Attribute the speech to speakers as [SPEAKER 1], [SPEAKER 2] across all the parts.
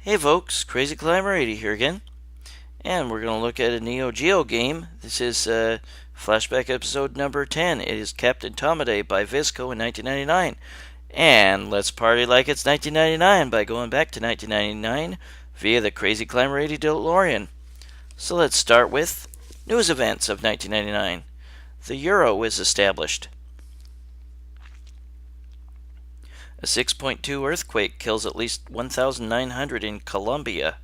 [SPEAKER 1] Hey folks, Crazy Climber 80 here again, and we're going to look at a NEO GEO game. This is Flashback episode number 10. It is Captain Tomaday by Visco in 1999. And let's party like it's 1999 by going back to 1999 via the Crazy Climber 80 DeLorean. So let's start with news events of 1999. The euro is established. A 6.2 earthquake kills at least 1,900 in Colombia.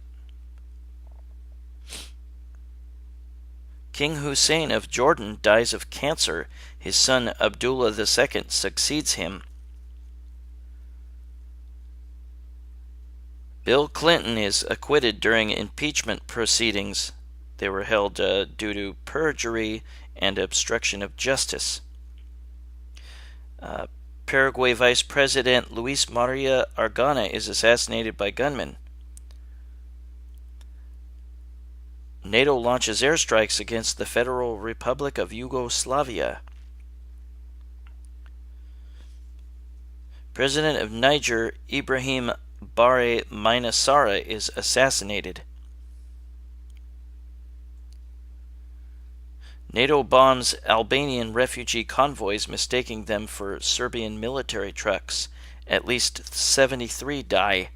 [SPEAKER 1] King Hussein of Jordan dies of cancer. His son Abdullah II succeeds him. Bill Clinton is acquitted during impeachment proceedings. They were held due to perjury and obstruction of justice. Paraguay Vice President Luis Maria Argona is assassinated by gunmen. NATO launches airstrikes against the Federal Republic of Yugoslavia. President of Niger, Ibrahim Bare Mainasara, is assassinated. NATO bombs Albanian refugee convoys, mistaking them for Serbian military trucks. At least 73 die.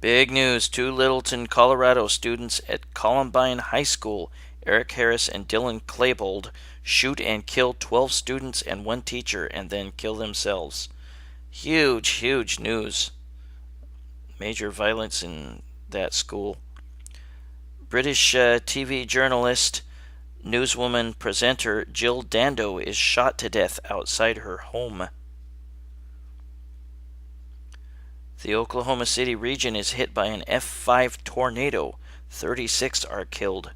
[SPEAKER 1] Big news, two Littleton, Colorado students at Columbine High School, Eric Harris and Dylan Klebold, shoot and kill 12 students and one teacher and then kill themselves. Huge news. Major violence in that school. British TV journalist, newswoman, presenter Jill Dando is shot to death outside her home. The Oklahoma City region is hit by an F5 tornado. 36 are killed.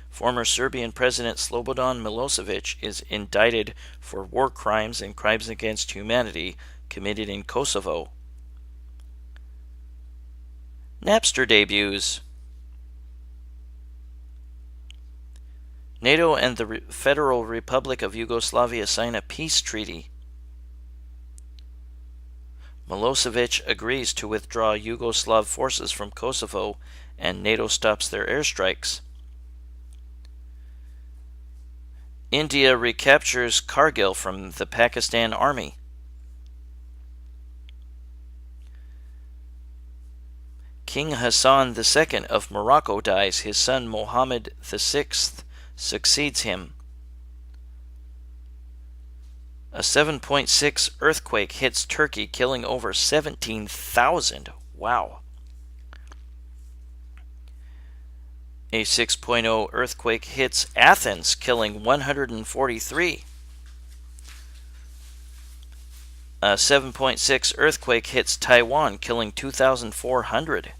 [SPEAKER 1] Former Serbian President Slobodan Milosevic is indicted for war crimes and crimes against humanity committed in Kosovo. Napster debuts. NATO and the Federal Republic of Yugoslavia sign a peace treaty. Milosevic agrees to withdraw Yugoslav forces from Kosovo, and NATO stops their airstrikes. India recaptures Kargil from the Pakistan Army. King Hassan II of Morocco dies. His son Mohammed VI succeeds him. A 7.6 earthquake hits Turkey, killing over 17,000. Wow. A 6.0 earthquake hits Athens, killing 143. A 7.6 earthquake hits Taiwan, killing 2,400.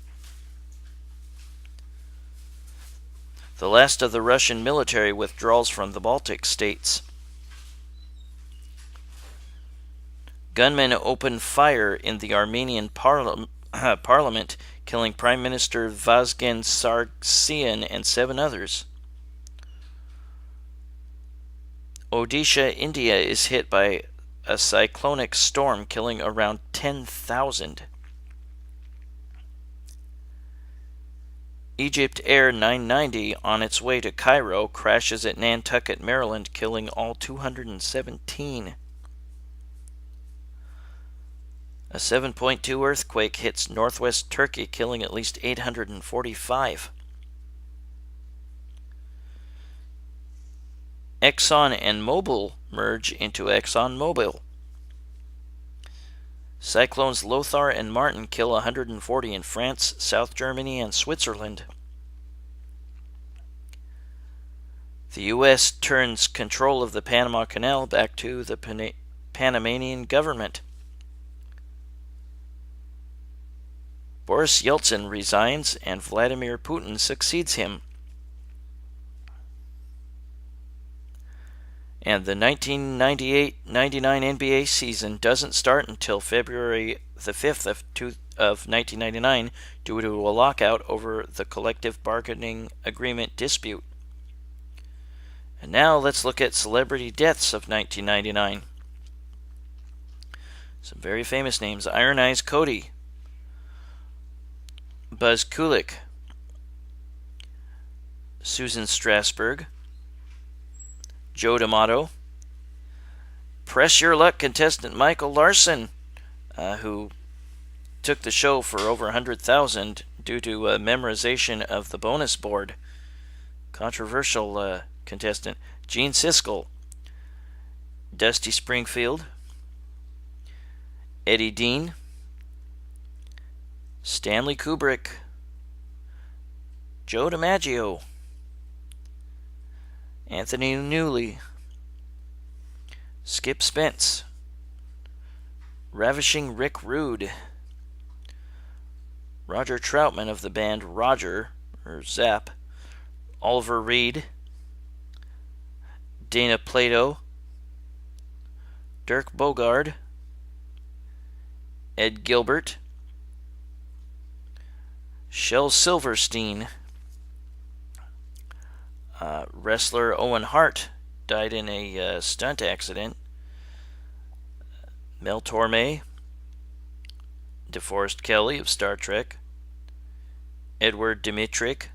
[SPEAKER 1] The last of the Russian military withdraws from the Baltic states. Gunmen open fire in the Armenian parliament, killing Prime Minister Vazgen Sargsyan and 7 others. Odisha, India is hit by a cyclonic storm, killing around 10,000. Egypt Air 990 on its way to Cairo crashes at Nantucket, Maryland, killing all 217. A 7.2 earthquake hits northwest Turkey, killing at least 845. Exxon and Mobil merge into ExxonMobil. Cyclones Lothar and Martin kill 140 in France, South Germany, and Switzerland. The U.S. turns control of the Panama Canal back to the Panamanian government. Boris Yeltsin resigns and Vladimir Putin succeeds him. And the 1998-99 NBA season doesn't start until February the 5th of 1999 due to a lockout over the collective bargaining agreement dispute. And now let's look at celebrity deaths of 1999. Some very famous names. Iron Eyes Cody. Buzz Kulik. Susan Strasberg. Joe D'Amato. Press Your Luck contestant Michael Larson, who took the show for over 100,000 due to memorization of the bonus board. Controversial contestant. Gene Siskel. Dusty Springfield. Eddie Dean. Stanley Kubrick. Joe DiMaggio. Anthony Newley. Skip Spence. Ravishing Rick Rude. Roger Troutman of the band Roger, or Zap. Oliver Reed. Dana Plato. Dirk Bogarde. Ed Gilbert. Shel Silverstein. Wrestler Owen Hart died in a stunt accident. Mel Torme. DeForest Kelley of Star Trek. Edward Dmytryk.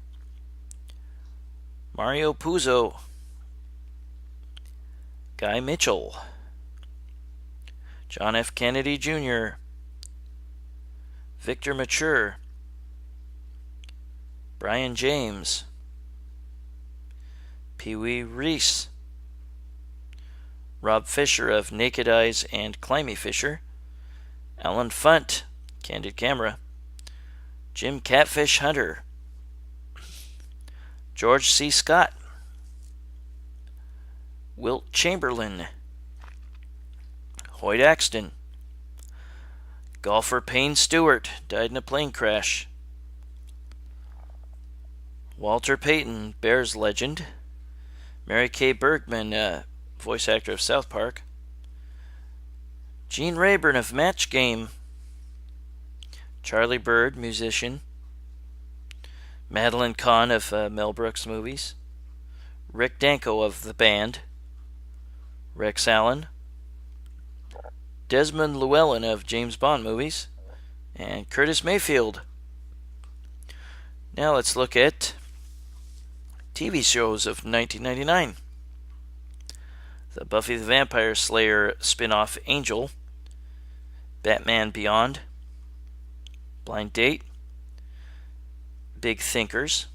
[SPEAKER 1] Mario Puzo. Guy Mitchell. John F. Kennedy Jr. Victor Mature. Brian James. Pee Wee Reese. Rob Fisher of Naked Eyes and Climby Fisher. Alan Funt, Candid Camera. Jim Catfish Hunter. George C. Scott. Wilt Chamberlain. Hoyt Axton. Golfer Payne Stewart died in a plane crash. Walter Payton, Bears legend. Mary Kay Bergman, voice actor of South Park. Gene Rayburn of Match Game. Charlie Bird, musician. Madeline Kahn of Mel Brooks movies. Rick Danko of The Band. Rex Allen. Desmond Llewellyn of James Bond movies. And Curtis Mayfield. Now let's look at TV shows of 1999. The Buffy the Vampire Slayer spin-off Angel. Batman Beyond. Blind Date. Big Thinkers.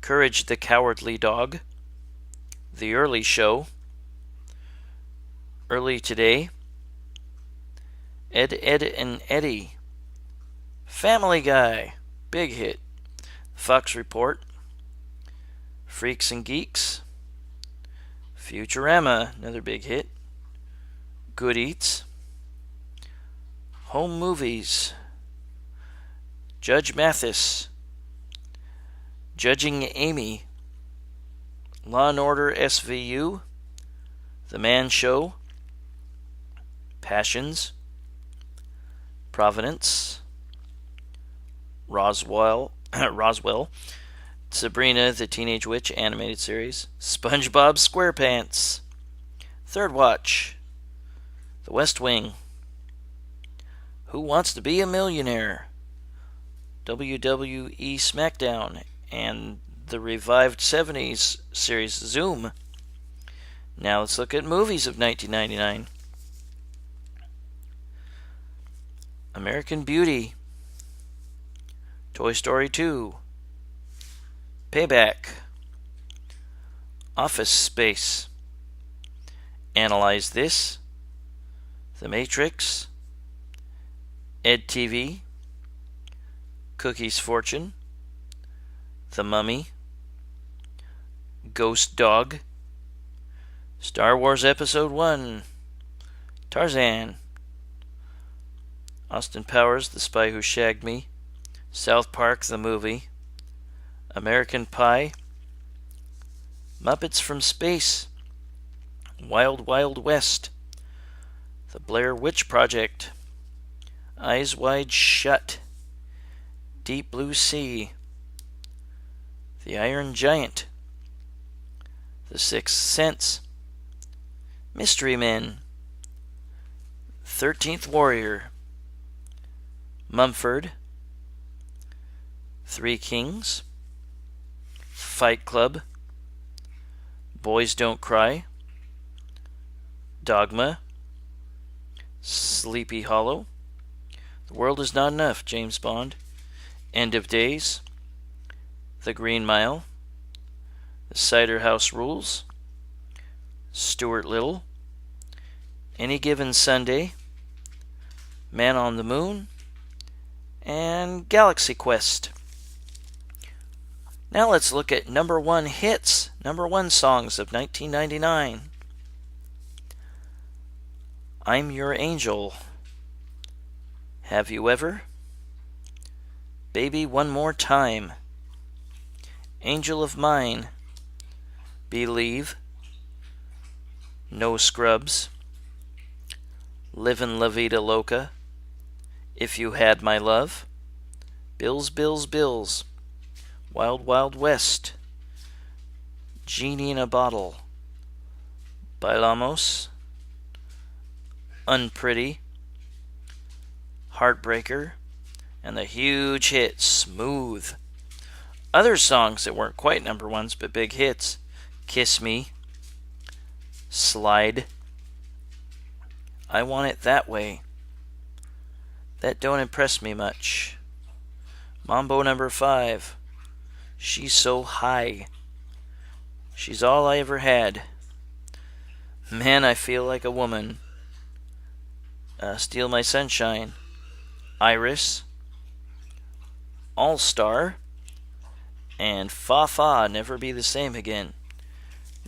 [SPEAKER 1] Courage the Cowardly Dog. The Early Show. Early Today. Ed, Edd and Eddy. Family Guy. Big hit. Fox Report. Freaks and Geeks. Futurama, another big hit. Good Eats. Home Movies. Judge Mathis. Judging Amy. Law & Order SVU. The Man Show. Passions. Providence. Roswell. Sabrina the Teenage Witch animated series. SpongeBob SquarePants. Third Watch. The West Wing. Who Wants to Be a Millionaire? WWE SmackDown and the revived 70s series Zoom. Now let's look at movies of 1999. American Beauty. Toy Story 2. Payback. Office Space. Analyze This. The Matrix. Ed TV. Cookie's Fortune. The Mummy. Ghost Dog. Star Wars Episode 1. Tarzan. Austin Powers, The Spy Who Shagged Me. South Park, the movie. American Pie. Muppets from Space. Wild Wild West. The Blair Witch Project. Eyes Wide Shut. Deep Blue Sea. The Iron Giant. The Sixth Sense. Mystery Men. 13th Warrior, Mumford, Three Kings, Fight Club, Boys Don't Cry, Dogma, Sleepy Hollow, The World Is Not Enough, James Bond, End of Days, The Green Mile, The Cider House Rules, Stuart Little, Any Given Sunday, Man on the Moon, and Galaxy Quest. Now let's look at number 1 hits, number 1 songs of 1999. I'm Your Angel, Have You Ever, Baby One More Time, Angel of Mine, Believe, No Scrubs, Livin' La Vida Loca, If You Had My Love, Bills, Bills, Bills, Wild Wild West, Genie in a Bottle, Bailamos, Unpretty, Heartbreaker, and the huge hit Smooth. Other songs that weren't quite number ones but big hits: Kiss Me, Slide, I Want It That Way, That Don't Impress Me Much, Mambo Number 5, She's So High, She's All I Ever Had, Man, I Feel Like a Woman, Steal My Sunshine, Iris, All Star, and Fa Fa, Never Be the Same Again.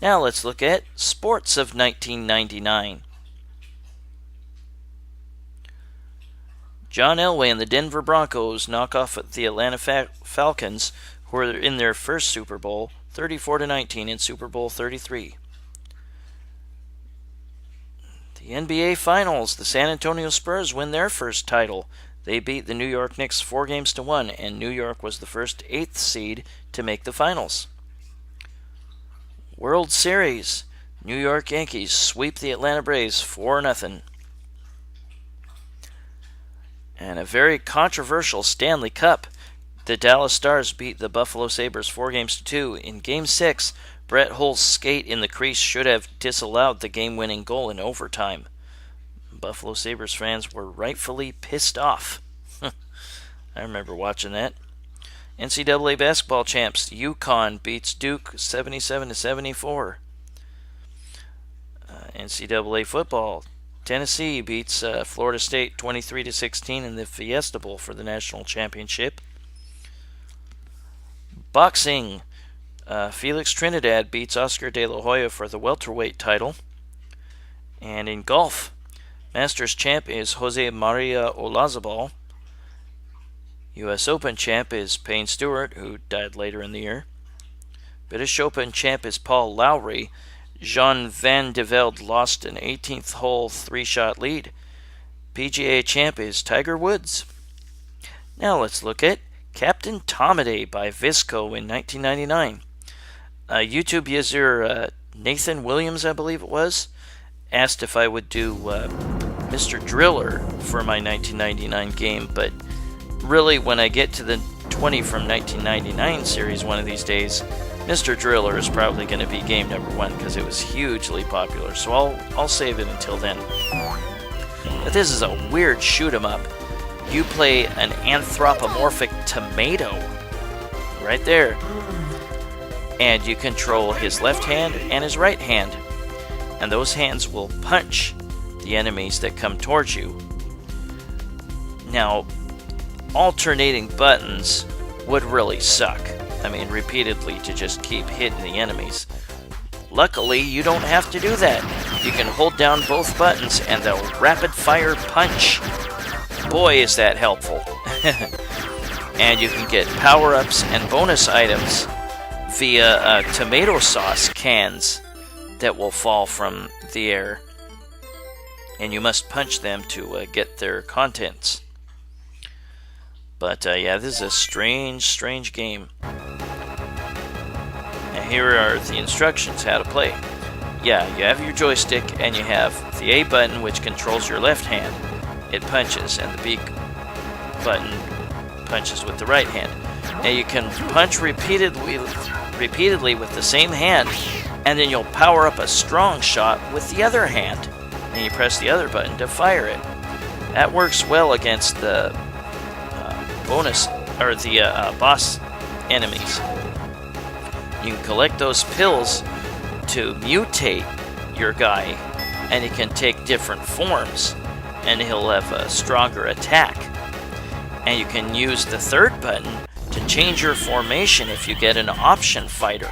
[SPEAKER 1] Now let's look at sports of 1999. John Elway and the Denver Broncos knock off the Atlanta Falcons, who are in their first Super Bowl, 34-19 in Super Bowl 33. The NBA Finals, the San Antonio Spurs win their first title. They beat the New York Knicks 4-1, and New York was the first 8th seed to make the finals. World Series, New York Yankees sweep the Atlanta Braves 4-0. And a very controversial Stanley Cup. The Dallas Stars beat the Buffalo Sabres 4-2. In Game 6, Brett Hull's skate in the crease should have disallowed the game-winning goal in overtime. Buffalo Sabres fans were rightfully pissed off. I remember watching that. NCAA basketball champs, UConn beats Duke 77-74. NCAA football, Tennessee beats Florida State 23-16 in the Fiesta Bowl for the national championship. Boxing, Felix Trinidad beats Oscar De La Hoya for the welterweight title. And in golf, Masters champ is Jose Maria Olazabal. U.S. Open champ is Payne Stewart, who died later in the year. British Open champ is Paul Lowry. Jean Van de Velde lost an 18th hole 3-shot lead. PGA champ is Tiger Woods. Now let's look at Captain Tomaday by Visco in 1999. YouTube user Nathan Williams, I believe it was, asked if I would do Mr. Driller for my 1999 game, but really when I get to the 20 from 1999 series one of these days, Mr. Driller is probably going to be game number 1 because it was hugely popular, so I'll save it until then. But this is a weird shoot 'em up. You play an anthropomorphic tomato, right there, and you control his left hand and his right hand, and those hands will punch the enemies that come towards you. Now, alternating buttons would really suck. I mean, repeatedly to just keep hitting the enemies. Luckily, you don't have to do that. You can hold down both buttons and they'll rapid fire punch. Boy, is that helpful. And you can get power-ups and bonus items via tomato sauce cans that will fall from the air. And you must punch them to get their contents. But yeah, this is a strange game. Now here are the instructions how to play. yeah, you have your joystick and you have the A button, which controls your left hand. It punches, and the B button punches with the right hand. Now you can punch repeatedly with the same hand, and then you'll power up a strong shot with the other hand. And you press the other button to fire it. That works well against the boss enemies. You can collect those pills to mutate your guy, and he can take different forms, and he'll have a stronger attack. And you can use the third button to change your formation if you get an option fighter.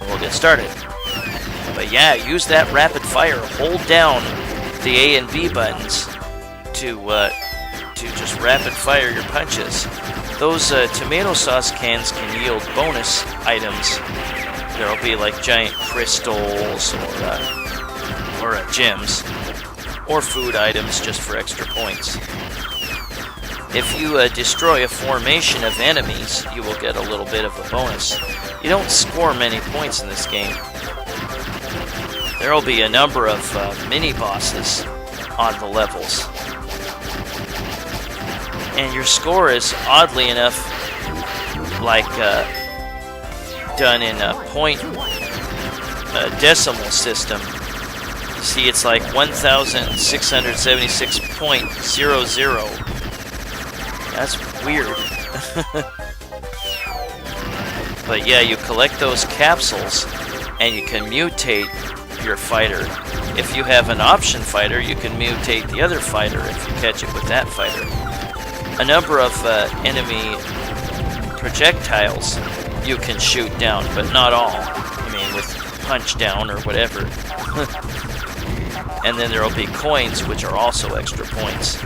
[SPEAKER 1] We'll get started. But yeah, use that rapid fire. Hold down the A and B buttons to just rapid fire your punches. Those tomato sauce cans can yield bonus items. There'll be like giant crystals or gems, or food items just for extra points. If you destroy a formation of enemies, you will get a little bit of a bonus. You don't score many points in this game. There will be a number of mini-bosses on the levels. And your score is, oddly enough, like done in a point decimal system. You see, it's like 1,676.00. That's weird. But yeah, you collect those capsules, and you can mutate your fighter. If you have an option fighter, you can mutate the other fighter if you catch it with that fighter. A number of enemy projectiles you can shoot down, but not all. I mean, with punch down or whatever. And then there will be coins, which are also extra points.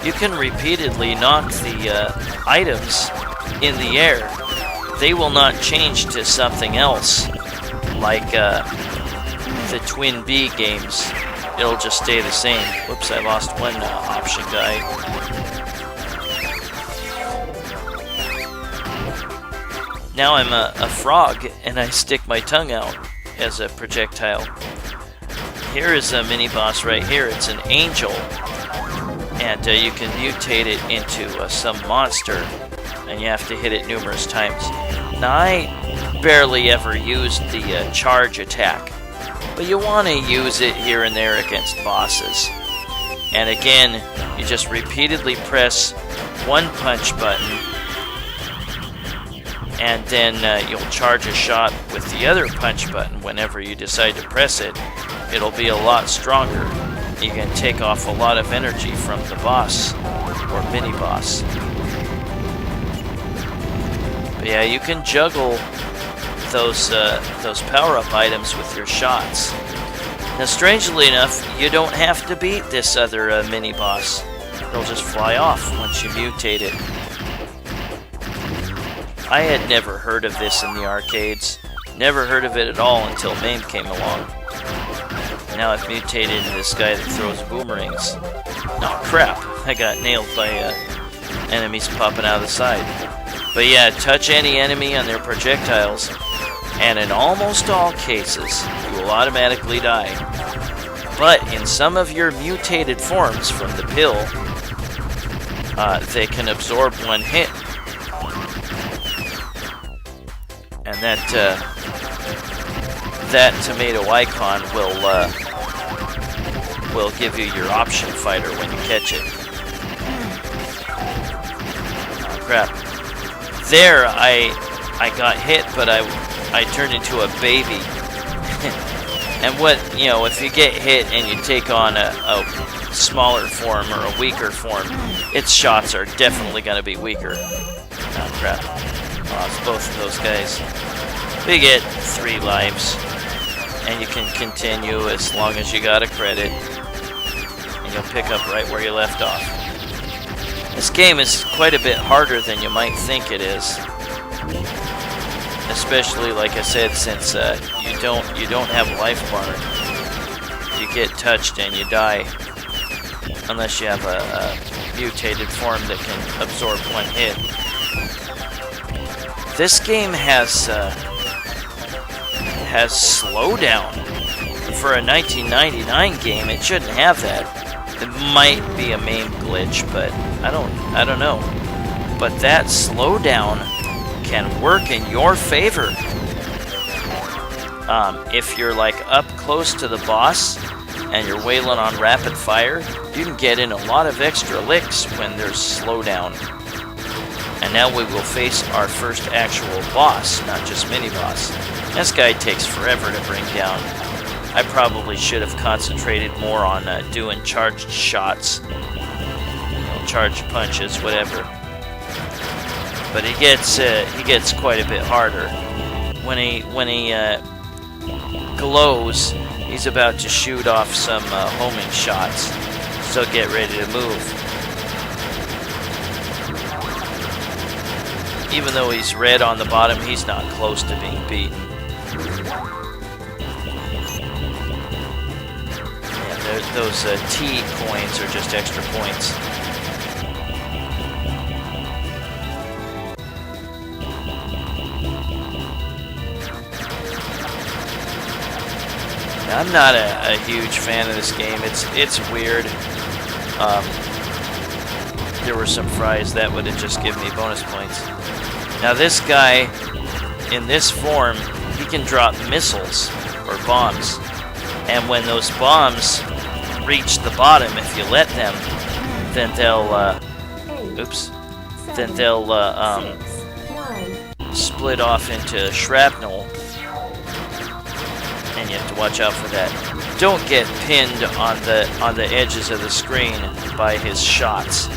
[SPEAKER 1] You can repeatedly knock the items in the air. They will not change to something else, like the Twin B games. It'll just stay the same. Whoops, I lost one option guy. Now I'm a frog, and I stick my tongue out as a projectile. Here is a mini-boss right here. It's an angel, and you can mutate it into some monster, and you have to hit it numerous times. Now, I barely ever used the charge attack, but you want to use it here and there against bosses. And again, you just repeatedly press one punch button, and then you'll charge a shot with the other punch button whenever you decide to press it. It'll be a lot stronger. You can take off a lot of energy from the boss, or mini-boss. But yeah, you can juggle those power-up items with your shots. Now, strangely enough, you don't have to beat this other mini-boss. It'll just fly off once you mutate it. I had never heard of this in the arcades. Never heard of it at all until MAME came along. Now I've mutated into this guy that throws boomerangs. Oh crap, I got nailed by enemies popping out of the side. But yeah, touch any enemy on their projectiles, and in almost all cases, you will automatically die. But in some of your mutated forms from the pill, they can absorb one hit. And that tomato icon will give you your option fighter when you catch it. Oh, crap. There, I got hit, but I turned into a baby. And if you get hit and you take on a smaller form or a weaker form, its shots are definitely going to be weaker. Oh, crap. Lost both of those guys. We get 3 lives. And you can continue as long as you got a credit. And you'll pick up right where you left off. This game is quite a bit harder than you might think it is. Especially, like I said, since you don't have life bar. You get touched and you die. Unless you have a mutated form that can absorb one hit. This game has has slowdown. For a 1999 game, it shouldn't have that. It might be a MAME glitch, but I don't know. But that slowdown can work in your favor. If you're like up close to the boss and you're wailing on rapid fire, you can get in a lot of extra licks when there's slowdown. And now we will face our first actual boss, not just mini-boss. This guy takes forever to bring down. I probably should have concentrated more on doing charged shots, charged punches, whatever. But he gets quite a bit harder. When he glows, he's about to shoot off some homing shots. So get ready to move. Even though he's red on the bottom, he's not close to being beaten. Yeah, those T coins are just extra points. I'm not a huge fan of this game. It's weird. There were some fries that would have just given me bonus points. Now this guy, in this form, he can drop missiles or bombs. And when those bombs reach the bottom, if you let them, then they'll, split off into shrapnel. And you have to watch out for that. Don't get pinned on the edges of the screen by his shots.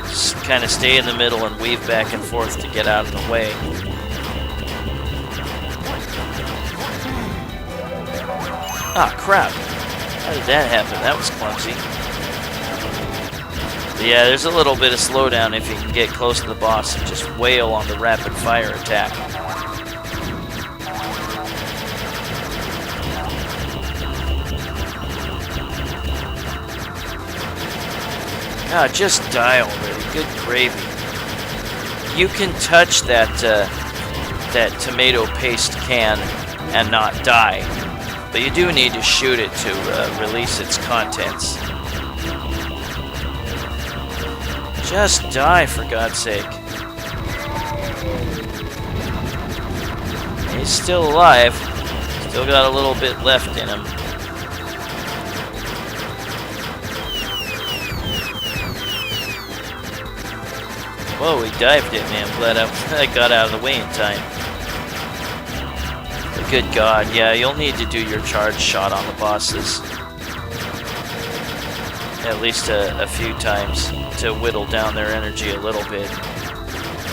[SPEAKER 1] Just kind of stay in the middle and weave back and forth to get out of the way. Ah, crap. How did that happen? That was clumsy. But yeah, there's a little bit of slowdown if you can get close to the boss and just wail on the rapid fire attack. God, just die already. Good gravy. You can touch that tomato paste can and not die, but you do need to shoot it to release its contents. Just die, for God's sake. He's still alive. Still got a little bit left in him. Whoa, he dived at me. I'm glad I got out of the way in time. But good God, yeah, you'll need to do your charge shot on the bosses. At least a few times to whittle down their energy a little bit.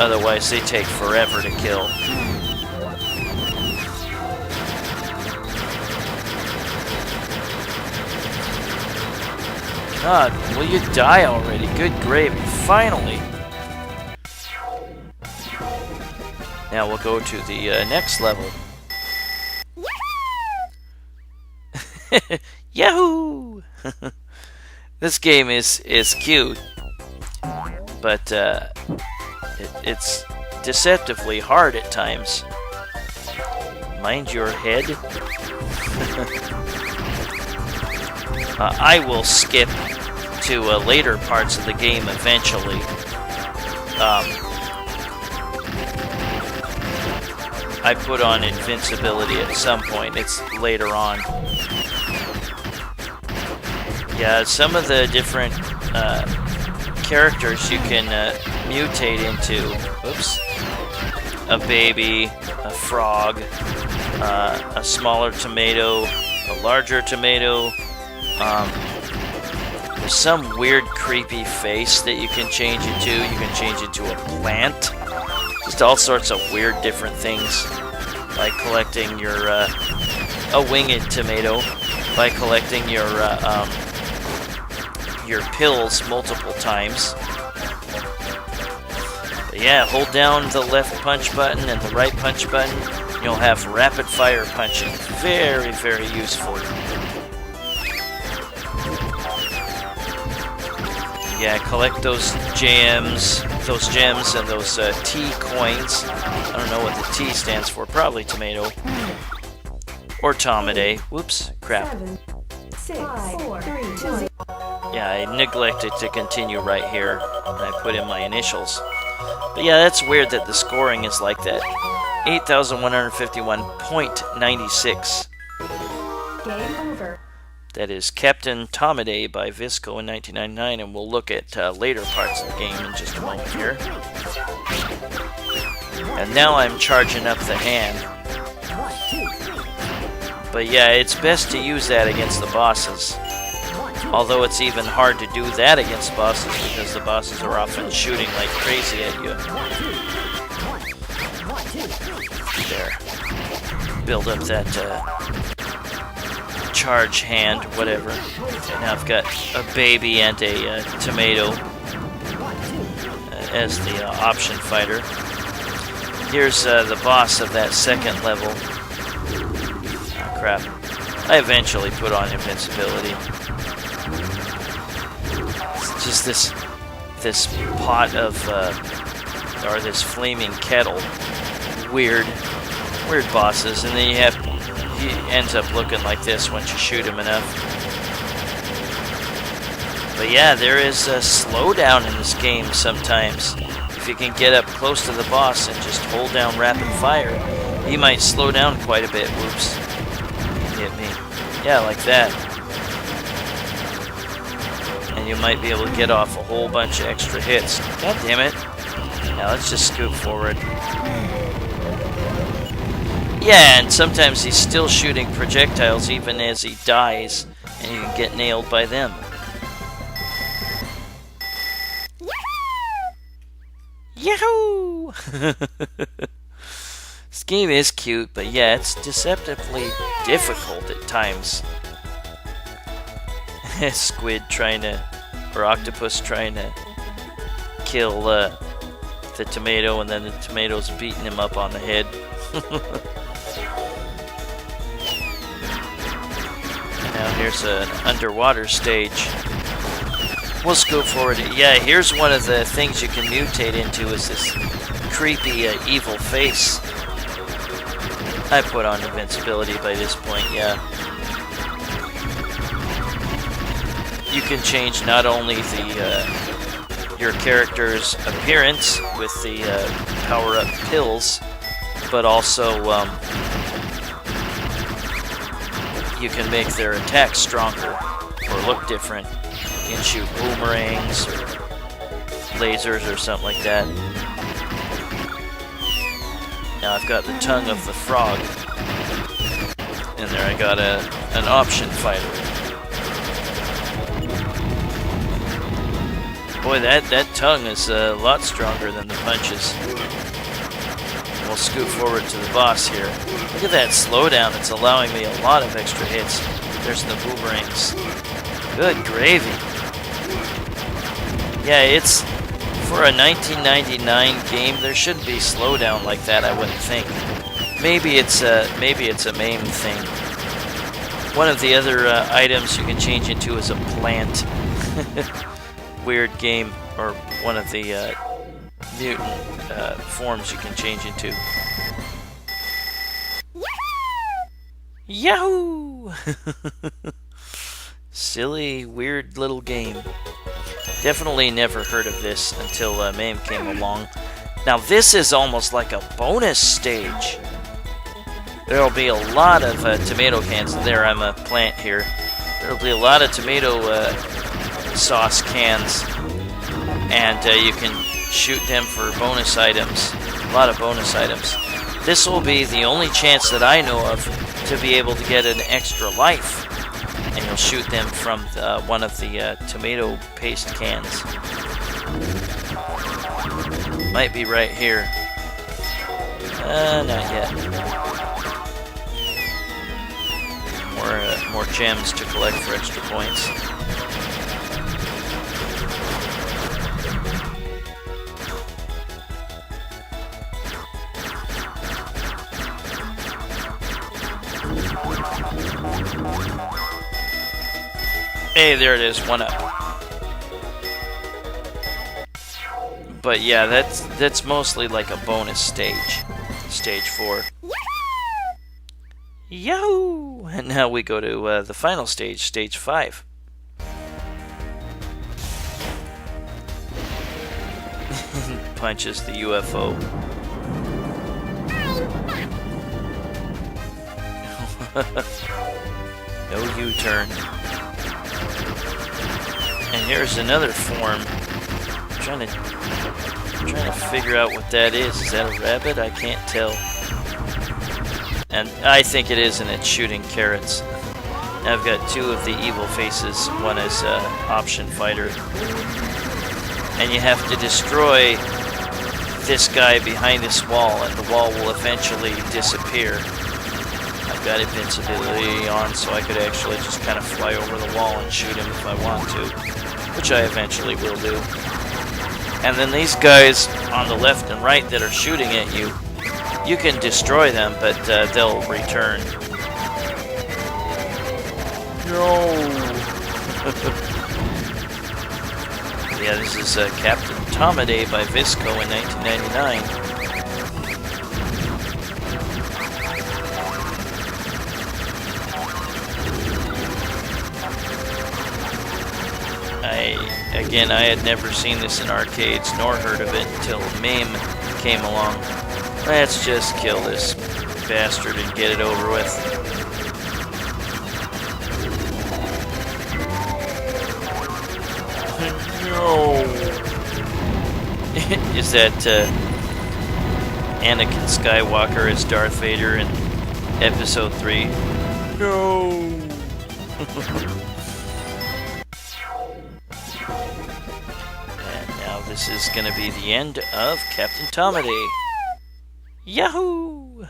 [SPEAKER 1] Otherwise, they take forever to kill. God, will you die already? Good gravy. Finally! Now we'll go to the next level. Yahoo! This game is cute, but it's deceptively hard at times. Mind your head. I will skip to later parts of the game eventually. I put on invincibility at some point. It's later on. Yeah, some of the different characters you can mutate into. Oops. A baby, a frog, a smaller tomato, a larger tomato. There's some weird creepy face that you can change it to. You can change it to a plant. Just all sorts of weird different things. Like collecting your, a winged tomato. By collecting your pills multiple times. But yeah, hold down the left punch button and the right punch button. You'll have rapid fire punching. Very, very useful. Yeah, collect those gems and those T coins. I don't know what the T stands for. Probably tomato. Or Tomaday. Whoops, crap.
[SPEAKER 2] 7, 6, 5, 4, 3, 2,
[SPEAKER 1] Yeah, I neglected to continue right here, and I put in my initials. But yeah, that's weird that the scoring is like that. 8,151.96.
[SPEAKER 2] Game over.
[SPEAKER 1] That is Captain Tomaday by Visco in 1999, and we'll look at later parts of the game in just a moment here. And now I'm charging up the hand. But yeah, it's best to use that against the bosses. Although it's even hard to do that against bosses because the bosses are often shooting like crazy at you. There. Build up that charge hand, whatever. Okay, now I've got a baby and a tomato as the option fighter. Here's the boss of that second level. Oh, crap. I eventually put on invincibility. It's just this pot of, or this flaming kettle. Weird bosses, and then he ends up looking like this once you shoot him enough. But yeah, there is a slowdown in this game sometimes. If you can get up close to the boss and just hold down rapid fire, he might slow down quite a bit. Whoops. Hit me. Yeah, like that. And you might be able to get off a whole bunch of extra hits. God damn it. Now let's just scoot forward. Yeah, and sometimes he's still shooting projectiles even as he dies, and you can get nailed by them. Yahoo! This game is cute, but yeah, it's deceptively difficult at times. Squid trying to, or octopus trying to kill the tomato, and then the tomato's beating him up on the head. Now here's an underwater stage. We'll scoot forward. Yeah, here's one of the things you can mutate into is this creepy evil face. I put on invincibility by this point, yeah. You can change not only the your character's appearance with the power-up pills, but also you can make their attacks stronger or look different. You can shoot boomerangs or lasers or something like that. Now I've got the tongue of the frog. And there I got an option fighter. Boy, that tongue is a lot stronger than the punches. We'll scoot forward to the boss here. Look at that slowdown. It's allowing me a lot of extra hits. There's the boomerangs. Good gravy. Yeah, it's for a 1999 game. There shouldn't be slowdown like that, I wouldn't think. Maybe it's a MAME thing. One of the other items you can change into is a plant. Weird game, or one of the mutant forms you can change into. Yahoo! Silly, weird little game. Definitely never heard of this until MAME came along. Now this is almost like a bonus stage. There'll be a lot of tomato cans. There, I'm a plant here. There'll be a lot of tomato sauce cans, and you can shoot them for bonus items. A lot of bonus items. This will be the only chance that I know of to be able to get an extra life, and you'll shoot them from one of the tomato paste cans. Might be right here. Not yet. More gems to collect for extra points. Hey, there it is, one up. But yeah, that's mostly like a bonus stage. Stage 4. Yahoo! And now we go to the final stage, stage 5. Punches the UFO. No U-turn. And here's another form. I'm trying to figure out what that is. Is that a rabbit? I can't tell. And I think it is, and it's shooting carrots. Now I've got two of the evil faces. One is option fighter. And you have to destroy this guy behind this wall, and the wall will eventually disappear. I've got invincibility on, so I could actually just kind of fly over the wall and shoot him if I want to, which I eventually will do. And then these guys on the left and right that are shooting at you, you can destroy them, but they'll return. No! Yeah, this is Captain Tomaday by Visco in 1999. I had never seen this in arcades, nor heard of it until MAME came along. Let's just kill this bastard and get it over with. No! Is that Anakin Skywalker as Darth Vader in Episode 3? No! This is going to be the end of Captain Tomaday. Yahoo!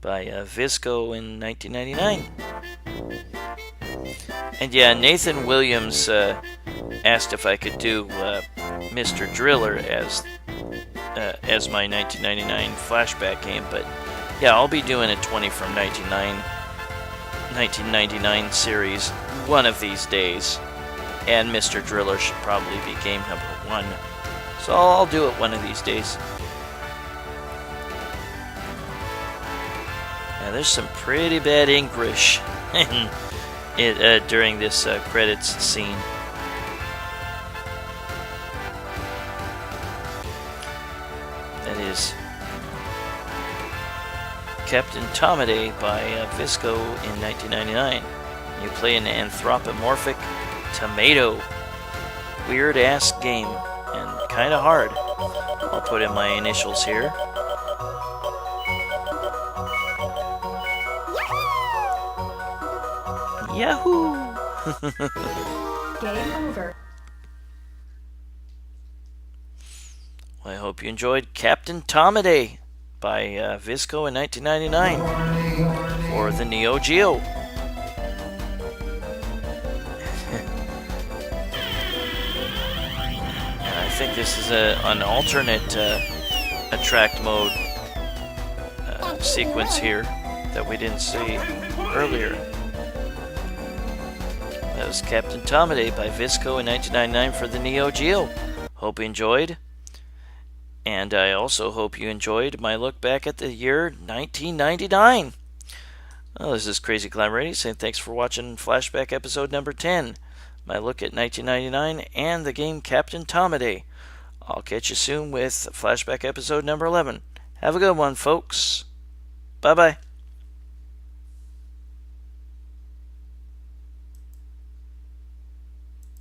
[SPEAKER 1] By Visco in 1999. And yeah, Nathan Williams asked if I could do Mr. Driller as my 1999 Flashback game, but yeah, I'll be doing a 20 from 1999 series one of these days. And Mr. Driller should probably be game number 1. So I'll do it one of these days. Now there's some pretty bad English during this credits scene. That is Captain Tomaday by Visco in 1999. You play an anthropomorphic tomato. Weird ass game and kinda hard. I'll put in my initials here. Yahoo!
[SPEAKER 2] Game over.
[SPEAKER 1] Well, I hope you enjoyed Captain Tomaday by Visco in 1999 for the NEO GEO. I think this is an alternate attract mode sequence here that we didn't see earlier. That was Captain Tomaday by Visco in 1999 for the NEO GEO. Hope you enjoyed. And I also hope you enjoyed my look back at the year 1999. Well, this is Crazy Climber 80 saying thanks for watching Flashback episode number 10. My look at 1999 and the game Captain Tomaday. I'll catch you soon with Flashback episode number 11. Have a good one, folks. Bye-bye.